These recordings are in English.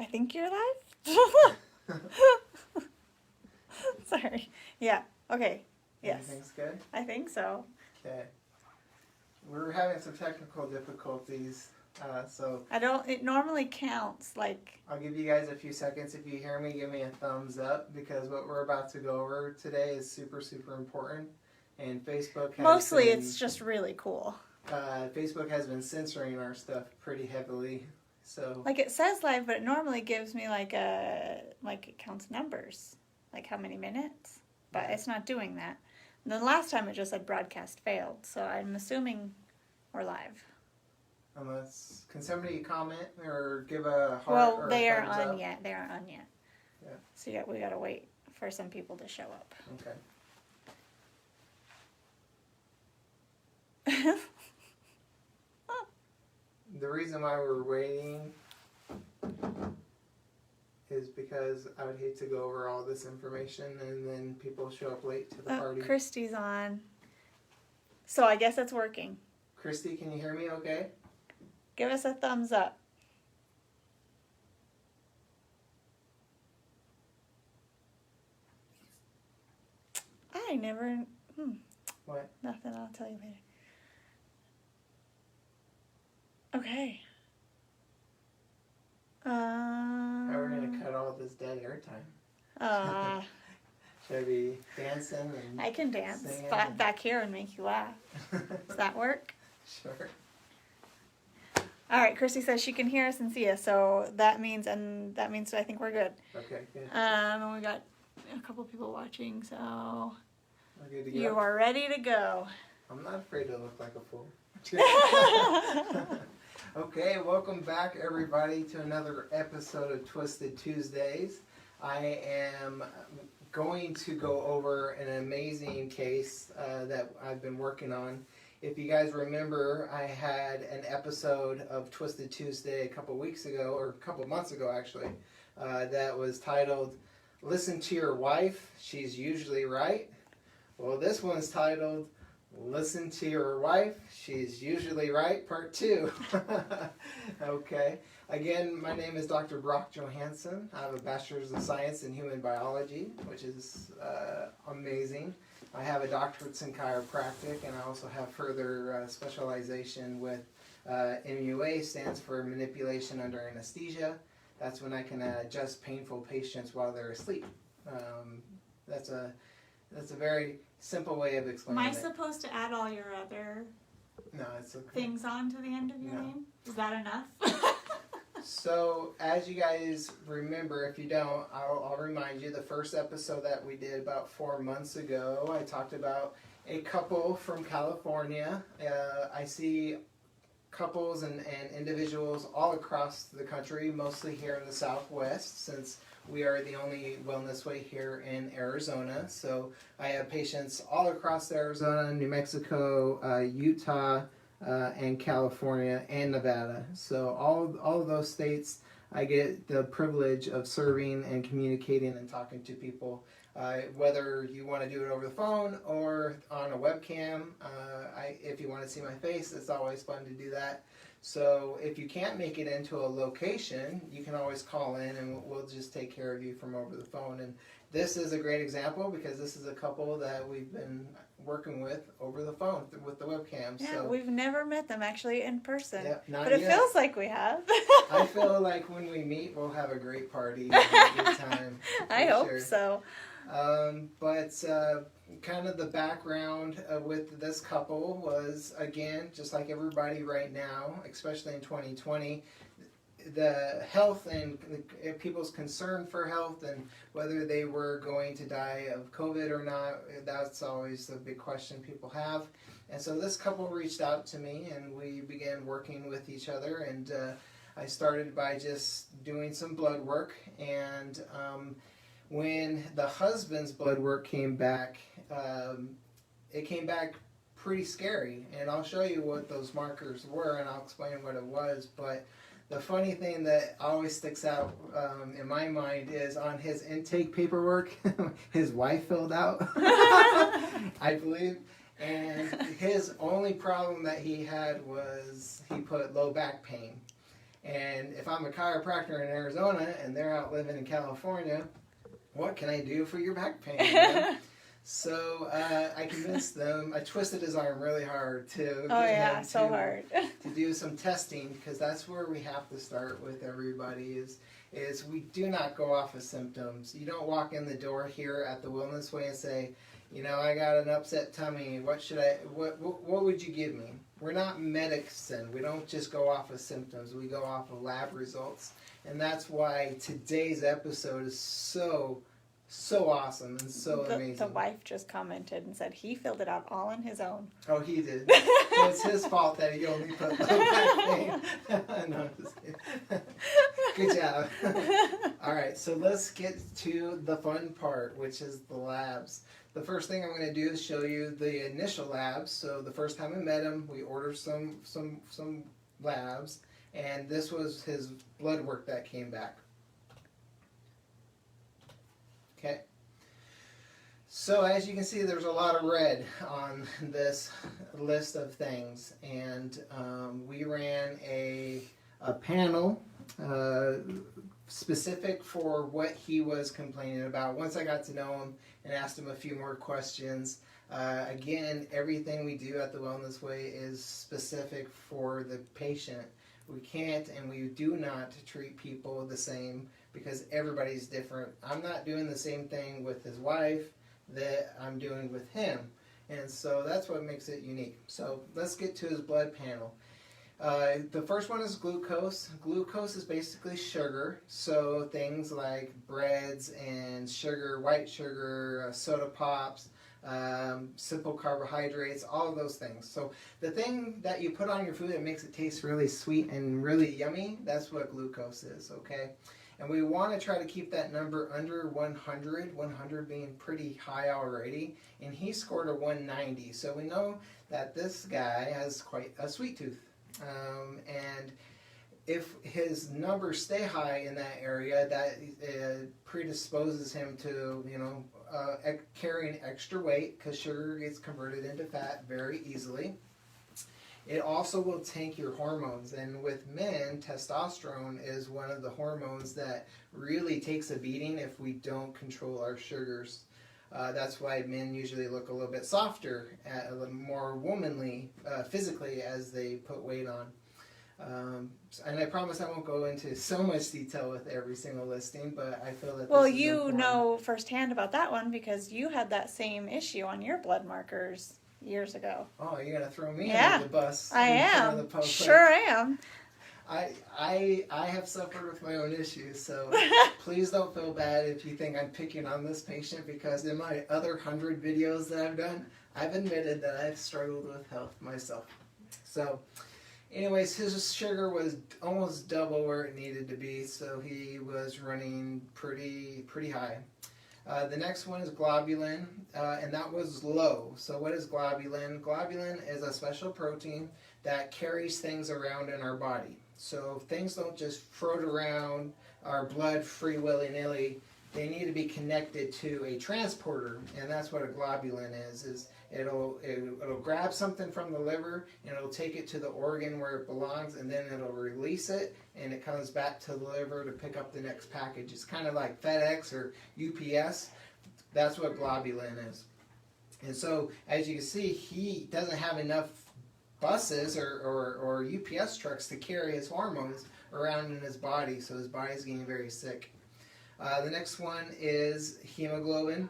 think you're live. Sorry. Yeah. Okay. Yes. Everything's good? I think so. Okay. We're having some technical difficulties, so It normally counts, like... I'll give you guys a few seconds. If you hear me, give me a thumbs up, because what we're about to go over today is super, super important. And Facebook has Mostly been, it's just really cool. Facebook has been censoring our stuff pretty heavily, so... Like, it says live, but it normally gives me, like, it counts numbers. Like, how many minutes. But Yeah. it's not doing that. And then last time it just said broadcast failed, so I'm assuming we're live. Unless, can somebody comment or give a heart Well, or they a aren't thumbs on up? yet. They aren't on yet. Yeah. So we gotta wait for some people to show up. Okay. The reason why we're waiting is because I would hate to go over all this information and then people show up late to the party. Christy's on. So I guess it's working. Christy, can you hear me okay? Give us a thumbs up. I never... What? Nothing, I'll tell you later. Okay. How are we going to cut all this dead airtime? Should I be dancing and I can dance singing back here and make you laugh. Does that work? Sure. All right, Christy says she can hear us and see us, so that means I think we're good. Okay, good. And we got a couple people watching, so We're good to go? you are ready to go. I'm not afraid to look like a fool. Okay, welcome back everybody to another episode of Twisted Tuesdays. I am going to go over an amazing case that I've been working on. If you guys remember, I had an episode of Twisted Tuesday a couple weeks ago, or a couple months ago actually, that was titled, Listen to Your Wife, She's Usually Right. Well, this one's titled, Listen to Your Wife, She's Usually Right, Part 2. Okay. Again, my name is Dr. Brock Johansen. I have a Bachelor's of Science in Human Biology, which is amazing. I have a doctorate in chiropractic, and I also have further specialization with MUA, stands for Manipulation Under Anesthesia. That's when I can adjust painful patients while they're asleep. That's a very simple way of explaining Am I it. supposed to add all your other No, it's okay. things on to the end of your No. name? Is that enough? So, as you guys remember, if you don't, I'll remind you, the first episode that we did about 4 months ago, I talked about a couple from California. I see couples and individuals all across the country, mostly here in the Southwest, since we are the only wellness way here in Arizona. So I have patients all across Arizona, New Mexico, Utah, and California and Nevada. So all of those states, I get the privilege of serving and communicating and talking to people. Whether you want to do it over the phone or on a webcam, if you want to see my face, it's always fun to do that. So if you can't make it into a location, you can always call in and we'll just take care of you from over the phone. And this is a great example because this is a couple that we've been working with over the phone with the webcam. Yeah, so we've never met them actually in person. Yeah, not but it yet. feels like we have. I feel like when we meet, we'll have a great party and a good time. I for hope sure. so. But kind of the background with this couple was, again, just like everybody right now, especially in 2020, the health and people's concern for health and whether they were going to die of COVID or not, that's always the big question people have. And so this couple reached out to me and we began working with each other, and I started by just doing some blood work, and when the husband's blood work came back, it came back pretty scary, and I'll show you what those markers were and I'll explain what it was. But the funny thing that always sticks out in my mind is on his intake paperwork, his wife filled out, I believe, and his only problem that he had was he put low back pain. And if I'm a chiropractor in Arizona and they're out living in California, what can I do for your back pain? You know? So I convinced them, I twisted his arm really hard to hard. to do some testing, because that's where we have to start with everybody is we do not go off of symptoms. You don't walk in the door here at the Wellness Way and say, you know, I got an upset tummy, what would you give me? We're not medicine. We don't just go off of symptoms. We go off of lab results. And that's why today's episode is so awesome and so amazing. The wife just commented and said he filled it out all on his own. Oh, he did. So it's his fault that he only put low back pain. No, I'm just kidding. Good job. All right, so let's get to the fun part, which is the labs. The first thing I'm going to do is show you the initial labs. So the first time we met him, we ordered some labs, and this was his blood work that came back. Okay. So as you can see, there's a lot of red on this list of things, and we ran a panel specific for what he was complaining about. Once I got to know him and asked him a few more questions, again, everything we do at the Wellness Way is specific for the patient. We can't and we do not treat people the same because everybody's different. I'm not doing the same thing with his wife that I'm doing with him. And so that's what makes it unique. So let's get to his blood panel. The first one is glucose. Glucose is basically sugar. So things like breads and sugar, white sugar, soda pops, simple carbohydrates, all of those things. So the thing that you put on your food that makes it taste really sweet and really yummy, that's what glucose is, okay? And we want to try to keep that number under 100, 100 being pretty high already. And he scored a 190. So we know that this guy has quite a sweet tooth. And if his numbers stay high in that area, that predisposes him to, carrying extra weight because sugar gets converted into fat very easily. It also will tank your hormones, and with men, testosterone is one of the hormones that really takes a beating if we don't control our sugars. That's why men usually look a little bit softer, a little more womanly physically as they put weight on. And I promise I won't go into so much detail with every single listing, but I feel that well, this is you important. know firsthand about that one because you had that same issue on your blood markers years ago. Oh, you're gonna throw me under the bus? I am. Sure am. I have suffered with my own issues, so please don't feel bad if you think I'm picking on this patient, because in my other 100 videos that I've done, I've admitted that I've struggled with health myself. So anyways, his sugar was almost double where it needed to be, so he was running pretty high. The next one is globulin, and that was low. So what is globulin? Globulin is a special protein that carries things around in our body. So things don't just float around our blood free willy-nilly. They need to be connected to a transporter, and that's what a globulin is it'll grab something from the liver and it'll take it to the organ where it belongs, and then it'll release it and it comes back to the liver to pick up the next package. It's kind of like FedEx or UPS. That's what globulin is. And so as you can see, he doesn't have enough buses or UPS trucks to carry his hormones around in his body, so his body's getting very sick. The next one is hemoglobin.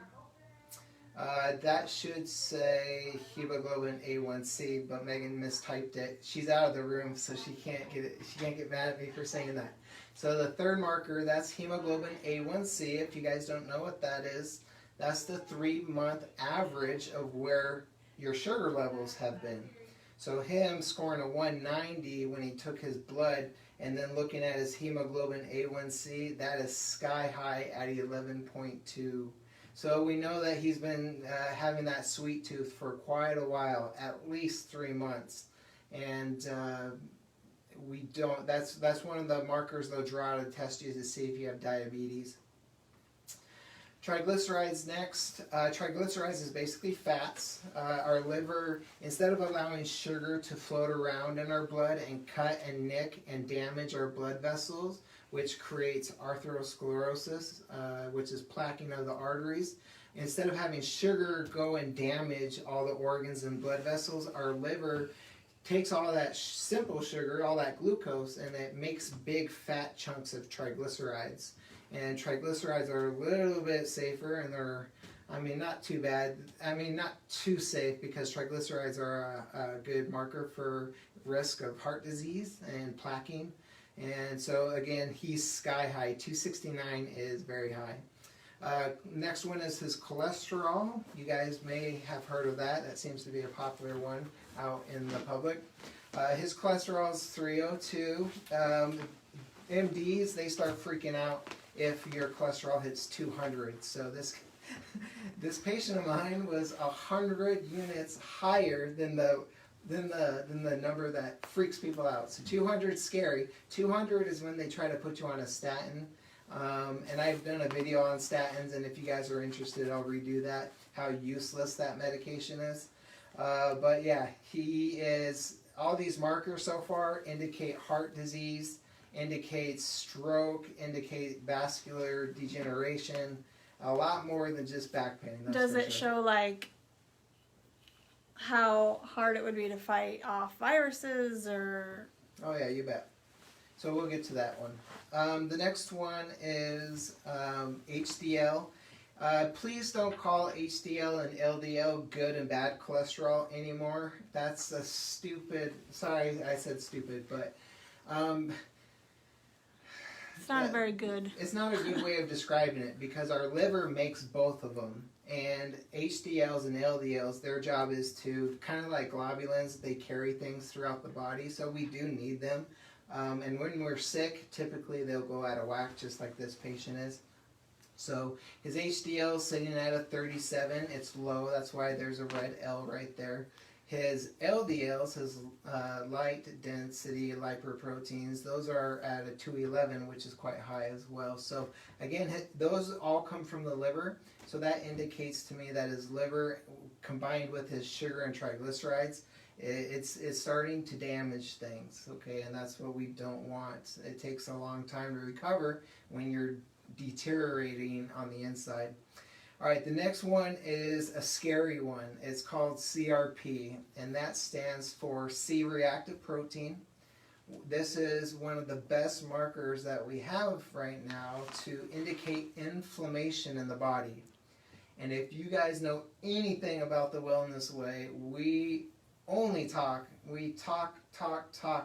That should say hemoglobin A1C, but Megan mistyped it. She's out of the room, so she can't get it. She can't get mad at me for saying that. So the third marker, that's hemoglobin A1C. If you guys don't know what that is, that's the 3-month average of where your sugar levels have been. So him scoring a 190 when he took his blood, and then looking at his hemoglobin A1C, that is sky high at 11.2. So we know that he's been having that sweet tooth for quite a while, at least 3 months. And we don't, that's one of the markers they'll draw to test you to see if you have diabetes. Triglycerides next. Triglycerides is basically fats. Our liver, instead of allowing sugar to float around in our blood and cut and nick and damage our blood vessels, which creates atherosclerosis, which is plaquing of the arteries, instead of having sugar go and damage all the organs and blood vessels, our liver takes all that simple sugar, all that glucose, and it makes big fat chunks of triglycerides. And triglycerides are a little bit safer, and they're, not too bad. Not too safe, because triglycerides are a good marker for risk of heart disease and plaquing. And so again, he's sky high. 269 is very high. Next one is his cholesterol. You guys may have heard of that. That seems to be a popular one out in the public. His cholesterol is 302. MDs, they start freaking out if your cholesterol hits 200. So this patient of mine was 100 units higher than the number that freaks people out. So 200 is scary. 200 is when they try to put you on a statin. And I've done a video on statins, and if you guys are interested, I'll redo that, how useless that medication is. But yeah, he is, all these markers so far indicate heart disease, indicate stroke, indicate vascular degeneration, a lot more than just back pain. Does it show like how hard it would be to fight off viruses or? Oh yeah, you bet. So we'll get to that one. The next one is HDL. Please don't call HDL and LDL good and bad cholesterol anymore. That's a stupid, sorry I said stupid, but it's not very good. It's not a good way of describing it, because our liver makes both of them. And HDLs and LDLs, their job is to, kind of like globulins, they carry things throughout the body, so we do need them. And when we're sick, typically they'll go out of whack, just like this patient is. So his HDL is sitting at a 37. It's low. That's why there's a red L right there. His LDLs, his light density lipoproteins, those are at a 211, which is quite high as well. So again, those all come from the liver. So that indicates to me that his liver, combined with his sugar and triglycerides, it's starting to damage things, okay, and that's what we don't want. It takes a long time to recover when you're deteriorating on the inside. All right, the next one is a scary one. It's called CRP, and that stands for C-reactive protein. This is one of the best markers that we have right now to indicate inflammation in the body. And if you guys know anything about the Wellness Way, we talk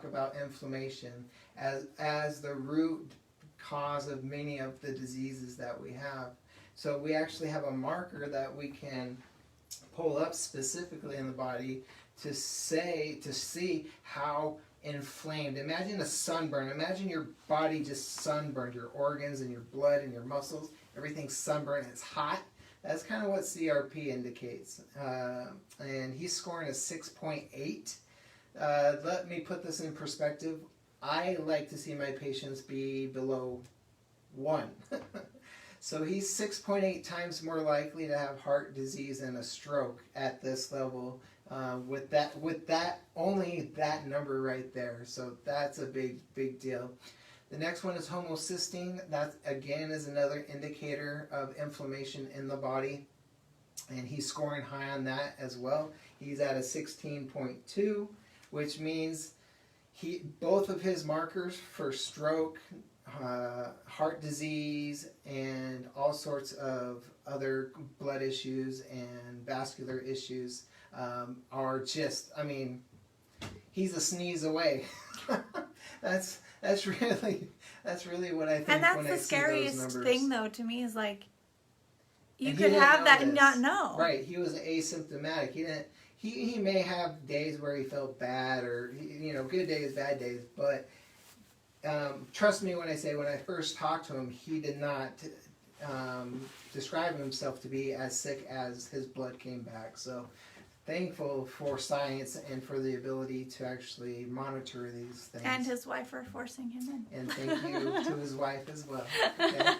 about inflammation as the root cause of many of the diseases that we have. So we actually have a marker that we can pull up specifically in the body to see how inflamed. Imagine a sunburn. Imagine your body just sunburned, your organs and your blood and your muscles, everything's sunburned, it's hot. That's kind of what CRP indicates. And he's scoring a 6.8. Let me put this in perspective. I like to see my patients be below 1. So he's 6.8 times more likely to have heart disease and a stroke at this level with that only that number right there. So that's a big deal. The next one is homocysteine. That again is another indicator of inflammation in the body, and he's scoring high on that as well. He's at a 16.2, which means both of his markers for stroke, heart disease, and all sorts of other blood issues and vascular issues are just, he's a sneeze away. That's really what I think. And that's when the I scariest see those numbers. thing, though, to me, is like you could have that and not know. Right, he was asymptomatic. He may have days where he felt bad, or good days, bad days, but trust me when I say, when I first talked to him, he did not describe himself to be as sick as his blood came back. So thankful for science and for the ability to actually monitor these things. And his wife for forcing him in. And thank you to his wife as well. Okay?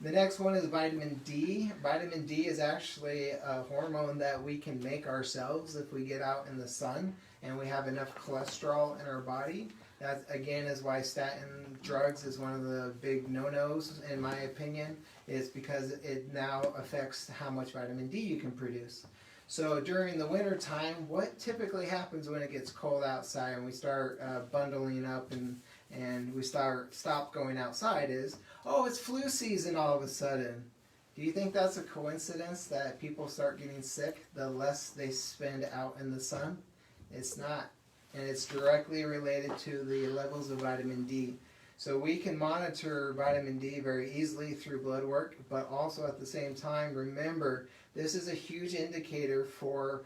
The next one is vitamin D. Vitamin D is actually a hormone that we can make ourselves if we get out in the sun and we have enough cholesterol in our body. That, again, is why statin drugs is one of the big no-nos, in my opinion, is because it now affects how much vitamin D you can produce. So during the winter time, what typically happens when it gets cold outside and we start bundling up and we stop going outside is, oh, it's flu season all of a sudden. Do you think that's a coincidence that people start getting sick the less they spend out in the sun? It's not. And it's directly related to the levels of vitamin D. So we can monitor vitamin D very easily through blood work, but also at the same time, remember, this is a huge indicator for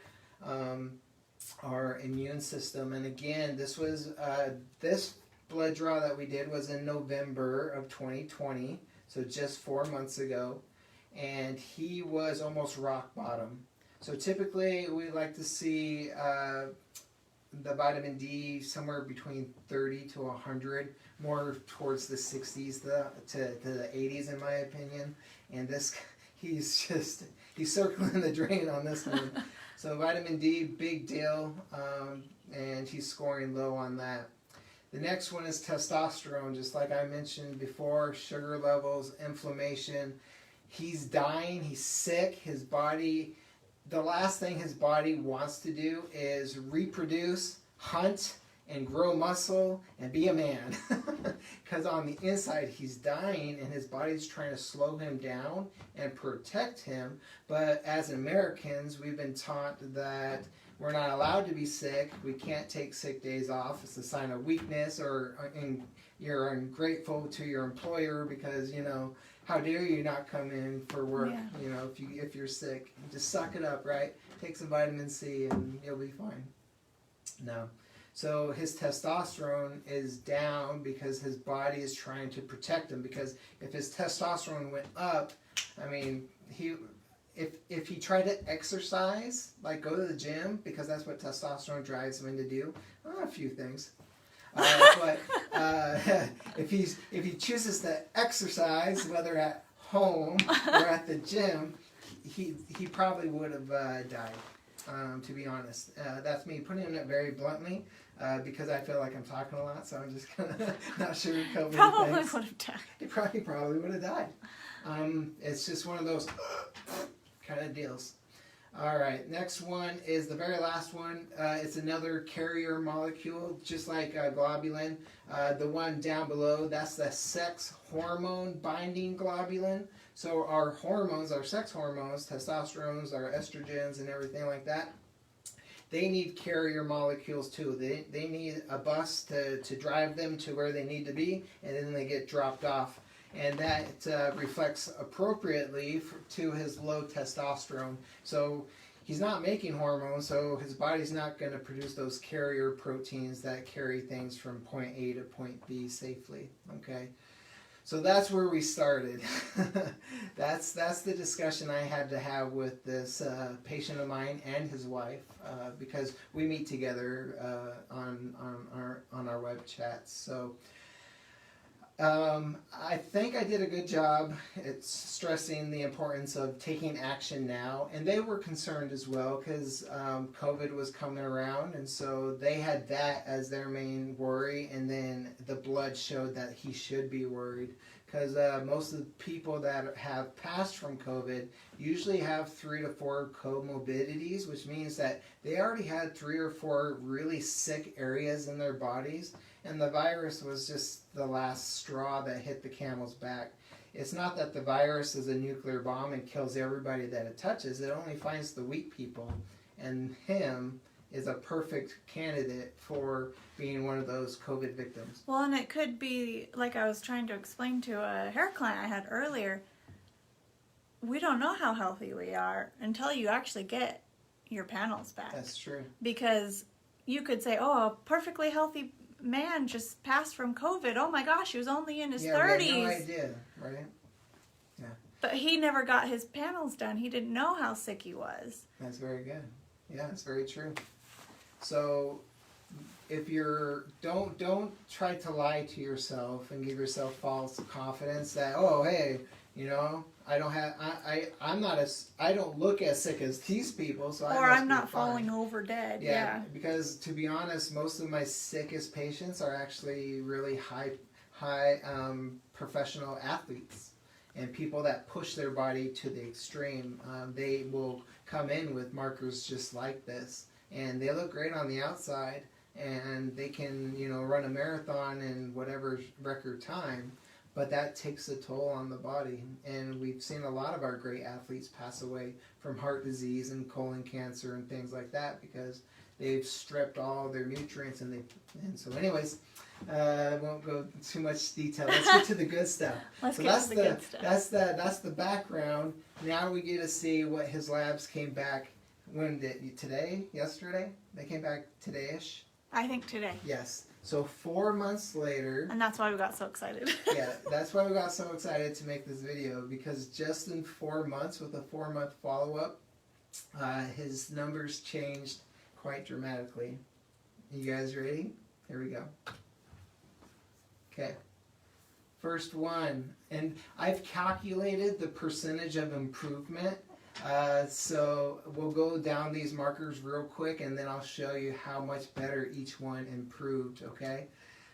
our immune system. And again, this blood draw that we did was in November of 2020, so just 4 months ago, and he was almost rock bottom. So typically we like to see the vitamin D somewhere between 30 to 100, more towards the 60s to the 80s in my opinion. And this, he's circling the drain on this one. So vitamin D, big deal, and he's scoring low on that. The next one is testosterone, just like I mentioned before, sugar levels, inflammation. He's dying, he's sick, his body, the last thing his body wants to do is reproduce, hunt, and grow muscle and be a man. Because on the inside he's dying and his body's trying to slow him down and protect him. But as Americans, we've been taught that we're not allowed to be sick. We can't take sick days off. It's a sign of weakness, or you're ungrateful to your employer because, you know, how dare you not come in for work, Yeah. you know, if you're sick. Just suck it up, right? Take some vitamin C and you'll be fine. No. So his testosterone is down because his body is trying to protect him. Because if his testosterone went up, I mean, if he tried to exercise, like go to the gym, because that's what testosterone drives him to do, a few things. But if he chooses to exercise, whether at home or at the gym, he probably would have died. To be honest, that's me putting it very bluntly, because I feel like I'm talking a lot, so I'm just gonna not sugarcoat Probably things. would have died. He probably would have died. It's just one of those kind of deals. All right, next one is the very last one. It's another carrier molecule, just like globulin. The one down below, that's the sex hormone binding globulin. So our hormones, our sex hormones, testosterones, our estrogens, and everything like that, they need carrier molecules too. They need a bus to drive them to where they need to be, and then they get dropped off. And that reflects appropriately to his low testosterone. So he's not making hormones, so his body's not going to produce those carrier proteins that carry things from point A to point B safely. Okay, so that's where we started. That's the discussion I had to have with this patient of mine and his wife, because we meet together on our web chats. So. I think I did a good job at stressing the importance of taking action now, and they were concerned as well because COVID was coming around, and so they had that as their main worry, and then the blood showed that he should be worried because most of the people that have passed from COVID usually have 3 to 4 comorbidities, which means that they already had 3 or 4 really sick areas in their bodies. And the virus was just the last straw that hit the camel's back. It's not that the virus is a nuclear bomb and kills everybody that it touches. It only finds the weak people. And him is a perfect candidate for being one of those COVID victims. Well, and it could be, like I was trying to explain to a hair client I had earlier, we don't know how healthy we are until you actually get your panels back. That's true. Because you could say, oh, a perfectly healthy man just passed from COVID. Oh my gosh, he was only in his 30s. We had no idea, right? Yeah. But he never got his panels done. He didn't know how sick he was. That's very good. Yeah, it's very true. So if you're don't try to lie to yourself and give yourself false confidence that, oh hey, You know, I don't have, I'm not as, I don't look as sick as these people, so Or I'm not fine. falling over dead. Yeah, because to be honest, most of my sickest patients are actually really high professional athletes and people that push their body to the extreme. They will come in with markers just like this, and they look great on the outside, and they can, you know, run a marathon in whatever record time. But that takes a toll on the body, and we've seen a lot of our great athletes pass away from heart disease and colon cancer and things like that because they've stripped all their nutrients. And so anyways, I won't go too much detail. Let's get to the good stuff. Let's get to the good stuff. That's the background. Now we get to see what his labs came back. When did today? Yesterday? They came back today-ish. I think today. Yes. So 4 months later. And that's why we got so excited. Yeah, that's why we got so excited to make this video, because just in 4 months, with a 4-month follow-up, his numbers changed quite dramatically. You guys ready? Here we go. Okay. First one. And I've calculated the percentage of improvement. So we'll go down these markers real quick, and then I'll show you how much better each one improved, okay?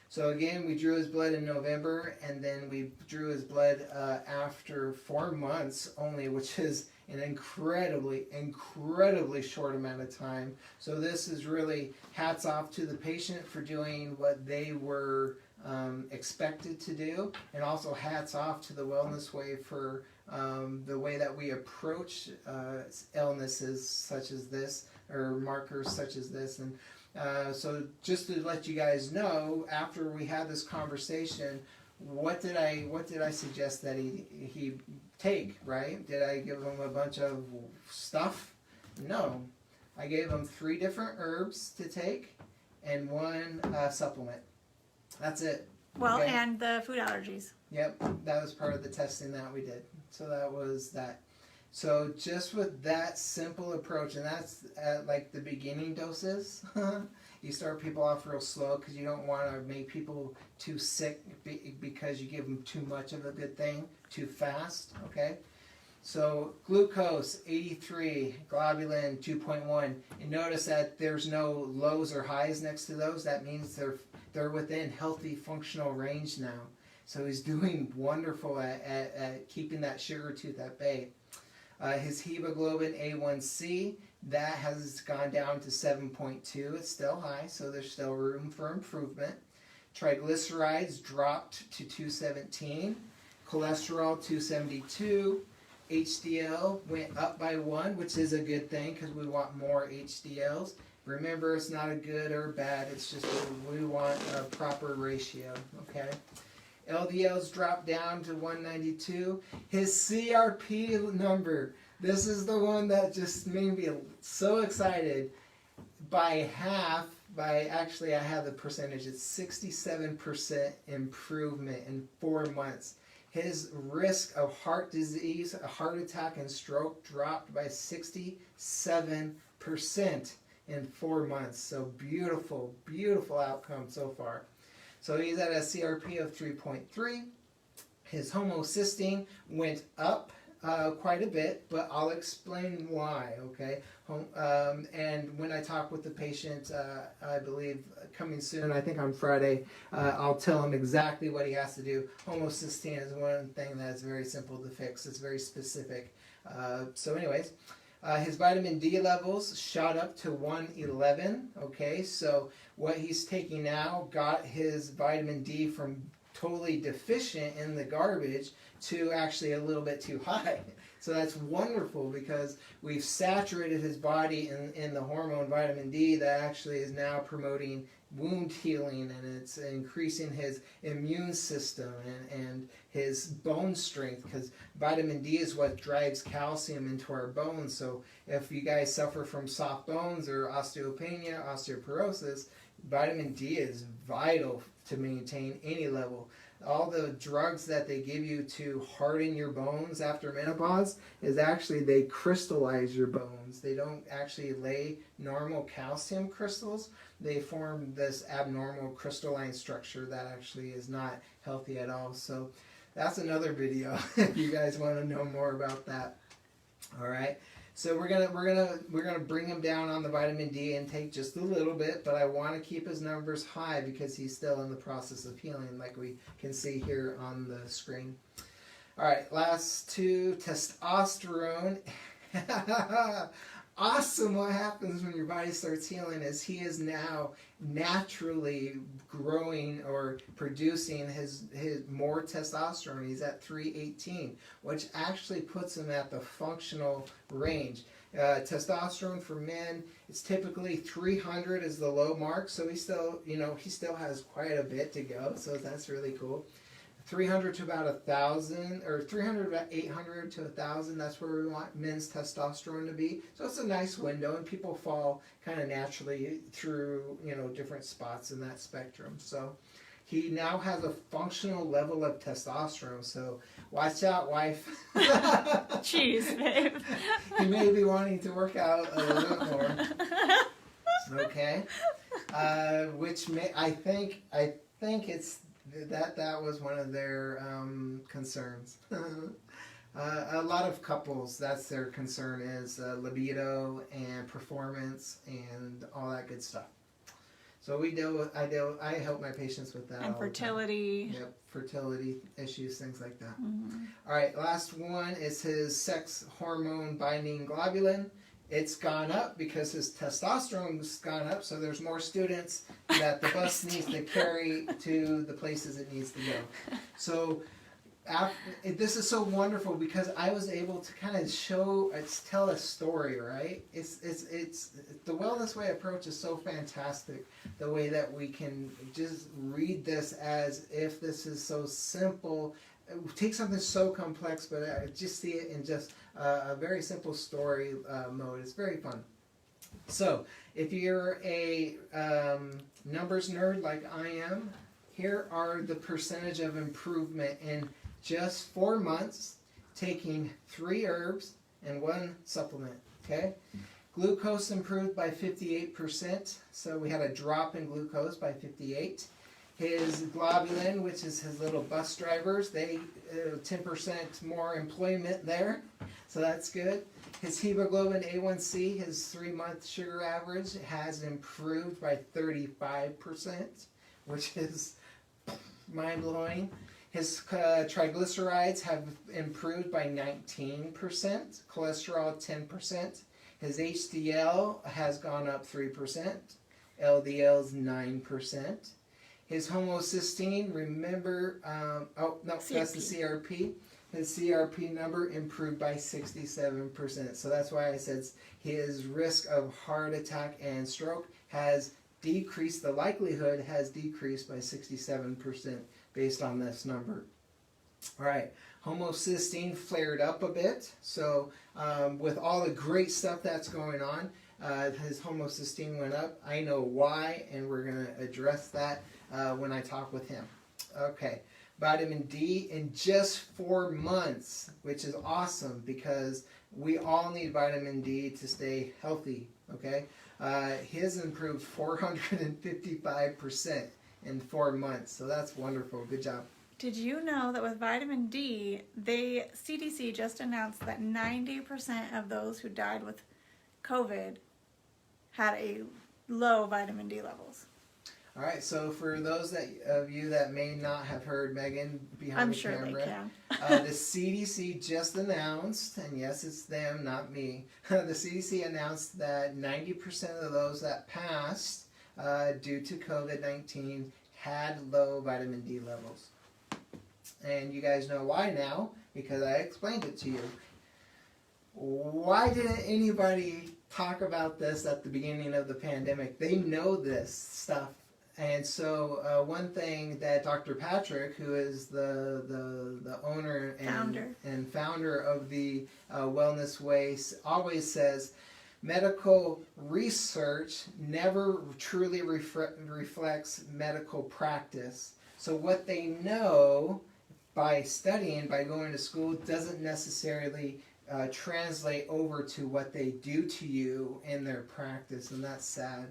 So again, we drew his blood in November, and then we drew his blood after 4 months only, which is an incredibly short amount of time. So this is really hats off to the patient for doing what they were expected to do, and also hats off to the Wellness Way for the way that we approach illnesses such as this, or markers such as this. And so just to let you guys know, after we had this conversation, what did I suggest that he take, right? Did I give him a bunch of stuff? No. I gave him 3 different herbs to take and 1 supplement. That's it. Well, okay? And the food allergies. Yep, that was part of the testing that we did. So that was that. So just with that simple approach, and that's at like the beginning doses. You start people off real slow because you don't want to make people too sick because you give them too much of a good thing too fast, okay? So glucose 83, globulin 2.1, and notice that there's no lows or highs next to those. That means they're within healthy functional range now. So he's doing wonderful at keeping that sugar tooth at bay. His hemoglobin A1C, that has gone down to 7.2. It's still high, so there's still room for improvement. Triglycerides dropped to 217. Cholesterol 272. HDL went up by 1, which is a good thing because we want more HDLs. Remember, it's not a good or bad, it's just we want a proper ratio, okay? LDLs dropped down to 192. His CRP number, this is the one that just made me so excited. By half, actually I have the percentage, it's 67% improvement in 4 months. His risk of heart disease, a heart attack, and stroke dropped by 67% in 4 months. So beautiful, beautiful outcome so far. So he's at a CRP of 3.3. His homocysteine went up quite a bit, but I'll explain why, okay? And when I talk with the patient, I believe coming soon, I think on Friday, I'll tell him exactly what he has to do. Homocysteine is one thing that's very simple to fix. It's very specific. So anyways, his vitamin D levels shot up to 111, okay? So what he's taking now got his vitamin D from totally deficient in the garbage to actually a little bit too high. So that's wonderful because we've saturated his body in the hormone vitamin D that actually is now promoting wound healing, and it's increasing his immune system and his bone strength, because vitamin D is what drives calcium into our bones. So if you guys suffer from soft bones or osteopenia, osteoporosis, vitamin D is vital to maintain any level. All the drugs that they give you to harden your bones after menopause is actually they crystallize your bones. They don't actually lay normal calcium crystals. They form this abnormal crystalline structure that actually is not healthy at all. So that's another video if you guys want to know more about that. All right. So we're gonna bring him down on the vitamin D intake just a little bit, but I want to keep his numbers high because he's still in the process of healing, like we can see here on the screen. All right, last two, testosterone. Awesome! What happens when your body starts healing is he is now naturally growing or producing his more testosterone. He's at 318, which actually puts him at the functional range. Testosterone for men is typically 300 is the low mark, so he still has quite a bit to go. So that's really cool. 300 to about 1,000, or 300 to about 800 to 1,000. That's where we want men's testosterone to be. So it's a nice window, and people fall kind of naturally through different spots in that spectrum. So he now has a functional level of testosterone. So watch out, wife. Jeez, babe. You may be wanting to work out a little bit more. Okay, which I think it's. That was one of their concerns. A lot of couples, that's their concern is libido and performance and all that good stuff. So I help my patients with that. And fertility. Yep, fertility issues, things like that. Mm-hmm. All right, last one is his sex hormone binding globulin. It's gone up because his testosterone's gone up, so there's more students that the bus needs to carry to the places it needs to go. So this is so wonderful because I was able to kind of tell a story, right? It's the Wellness Way approach is so fantastic. The way that we can just read this as if this is so simple. Take something so complex, but just see it in just a very simple story mode. It's very fun. So, if you're a numbers nerd like I am, here are the percentage of improvement in just 4 months, taking 3 herbs and 1 supplement. Okay, glucose improved by 58%. So we had a drop in glucose by 58. His globulin, which is his little bus drivers, they 10% more employment there, so that's good. His hemoglobin A1C, his 3-month sugar average, has improved by 35%, which is mind-blowing. His triglycerides have improved by 19%, cholesterol 10%. His HDL has gone up 3%, LDL's 9%. His homocysteine, remember, that's the CRP. His CRP number improved by 67%. So that's why I said his risk of heart attack and stroke has decreased, the likelihood has decreased by 67% based on this number. All right, homocysteine flared up a bit. So with all the great stuff that's going on, his homocysteine went up. I know why, and we're going to address that when I talk with him. Okay, vitamin D in just 4 months, which is awesome because we all need vitamin D to stay healthy. Okay, his improved 455% in 4 months, so that's wonderful. Good job. Did you know that with vitamin D, CDC just announced that 90% of those who died with COVID had a low vitamin D levels? All right, so for those of you that may not have heard Megan behind the camera, they can. The CDC just announced, and yes, it's them, not me. The CDC announced that 90% of those that passed due to COVID-19 had low vitamin D levels. And you guys know why now, because I explained it to you. Why didn't anybody talk about this at the beginning of the pandemic? They know this stuff. And so one thing that Dr. Patrick, who is the owner and founder of the Wellness Way, always says, medical research never truly reflects medical practice. So what they know by studying, by going to school, doesn't necessarily translate over to what they do to you in their practice, and that's sad.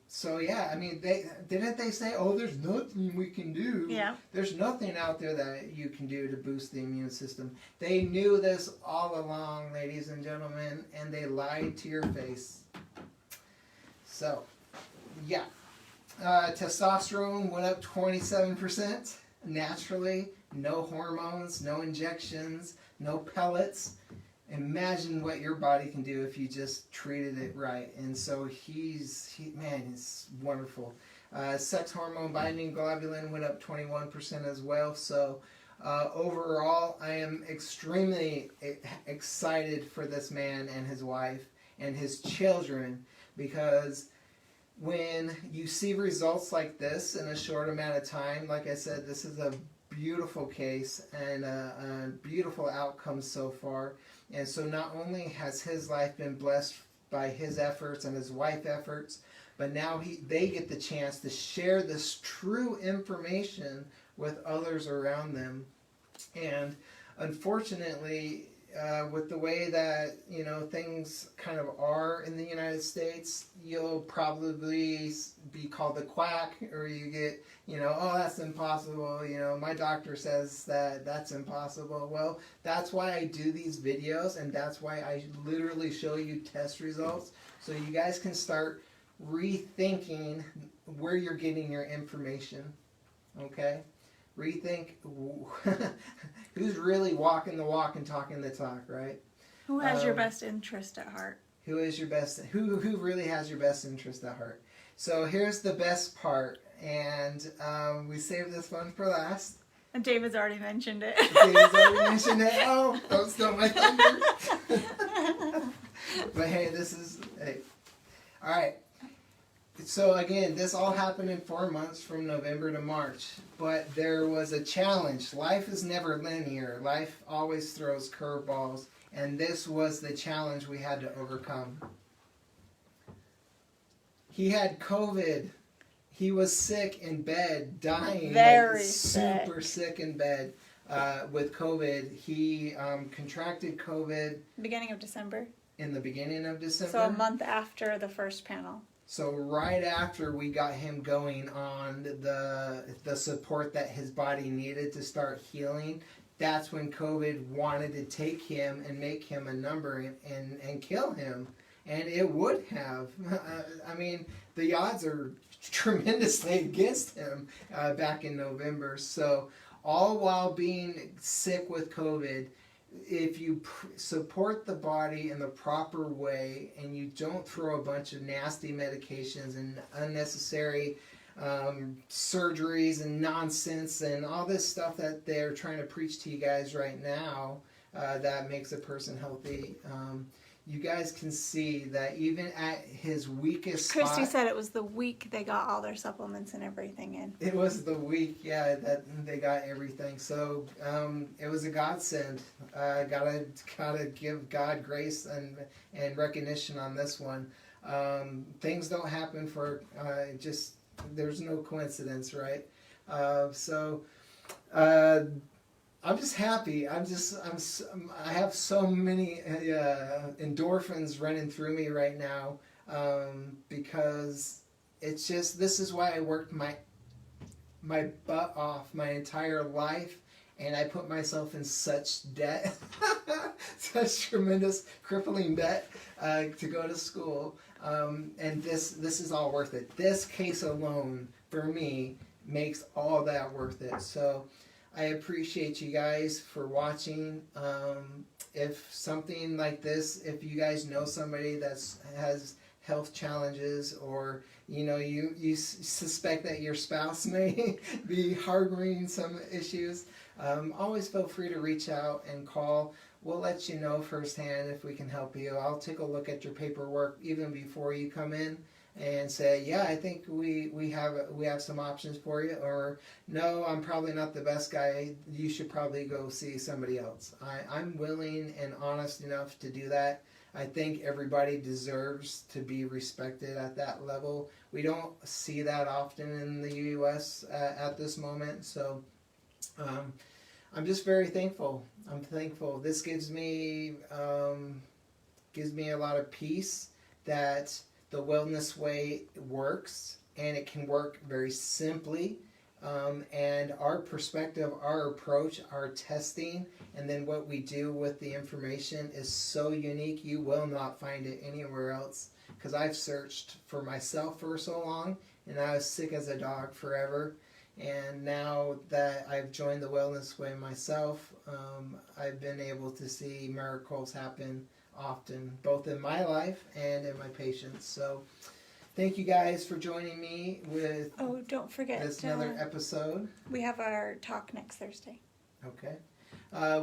So yeah, I mean, they say, oh, there's nothing we can do. Yeah. There's nothing out there that you can do to boost the immune system. They knew this all along, ladies and gentlemen, and they lied to your face. So, yeah. Testosterone went up 27% naturally. No hormones, no injections, no pellets. Imagine what your body can do if you just treated it right. And so he's wonderful. Sex hormone binding globulin went up 21% as well. So overall, I am extremely excited for this man and his wife and his children, because when you see results like this in a short amount of time, like I said, this is a beautiful case and a beautiful outcome so far. And so not only has his life been blessed by his efforts and his wife's efforts, but now they get the chance to share this true information with others around them. And unfortunately, with the way that things kind of are in the United States, you'll probably be called a quack, or you get oh, that's impossible. My doctor says that's impossible. Well, that's why I do these videos, and that's why I literally show you test results, so you guys can start rethinking where you're getting your information. Okay? Rethink who's really walking the walk and talking the talk, right? Who has your best interest at heart? Who really has your best interest at heart? So here's the best part, and we saved this one for last. And David's already mentioned it. Oh, don't steal my thunder. But hey, all right. So again, this all happened in 4 months from November to March, but there was a challenge. Life is never linear. Life always throws curveballs, and this was the challenge we had to overcome. He had COVID. He was sick in bed, dying. Very super sick in bed with COVID. He contracted COVID beginning of December. In the beginning of December. So a month after the first panel. So right after we got him going on the support that his body needed to start healing, that's when COVID wanted to take him and make him a number and kill him. And it would have. I mean, the odds are tremendously against him back in November. So all while being sick with COVID, if you support the body in the proper way and you don't throw a bunch of nasty medications and unnecessary surgeries and nonsense and all this stuff that they're trying to preach to you guys right now, that makes a person healthy. You guys can see that even at his weakest spot... Christy said it was the week they got all their supplements and everything in. It was the week, yeah, that they got everything. So it was a godsend. Gotta give God grace and recognition on this one. Things don't happen for just... There's no coincidence, right? I'm just happy. I have so many endorphins running through me right now because it's just, this is why I worked my butt off my entire life, and I put myself in such debt, such tremendous crippling debt to go to school, and this is all worth it. This case alone for me makes all that worth it. So I appreciate you guys for watching. If something like this, if you guys know somebody that has health challenges, or you suspect that your spouse may be harboring some issues, always feel free to reach out and call. We'll let you know firsthand if we can help you. I'll take a look at your paperwork even before you come in and say, yeah, I think we have some options for you, or no, I'm probably not the best guy, you should probably go see somebody else. I'm willing and honest enough to do that. I think everybody deserves to be respected at that level. We don't see that often in the U.S. At this moment, so I'm just very thankful. I'm thankful. This gives me a lot of peace that the Wellness Way works, and it can work very simply. And our perspective, our approach, our testing, and then what we do with the information is so unique. You will not find it anywhere else, because I've searched for myself for so long, and I was sick as a dog forever. And now that I've joined the Wellness Way myself, I've been able to see miracles happen often, both in my life and in my patients. So thank you guys for joining me with don't forget this another episode. We have our talk next Thursday. Okay.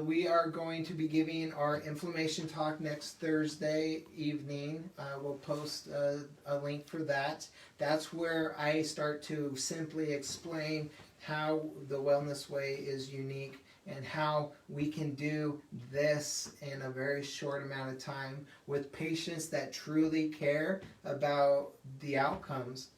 We are going to be giving our inflammation talk next Thursday evening. We'll post a link for that. That's where I start to simply explain how the Wellness Way is unique and how we can do this in a very short amount of time with patients that truly care about the outcomes.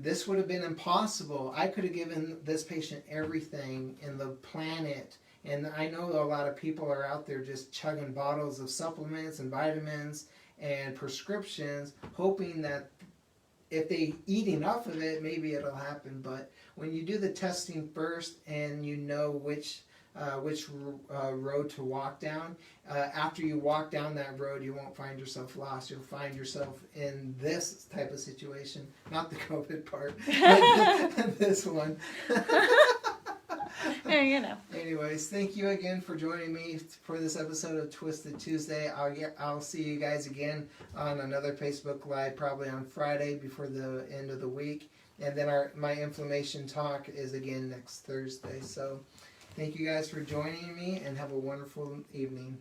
This would have been impossible. I could have given this patient everything in the planet. And I know a lot of people are out there just chugging bottles of supplements and vitamins and prescriptions, hoping that if they eat enough of it, maybe it'll happen. But when you do the testing first and you know which road to walk down, after you walk down that road, you won't find yourself lost. You'll find yourself in this type of situation, not the COVID part, but this one. Yeah, you know. Anyways, thank you again for joining me for this episode of Twisted Tuesday. I'll see you guys again on another Facebook Live, probably on Friday before the end of the week. And then my inflammation talk is again next Thursday. So thank you guys for joining me, and have a wonderful evening.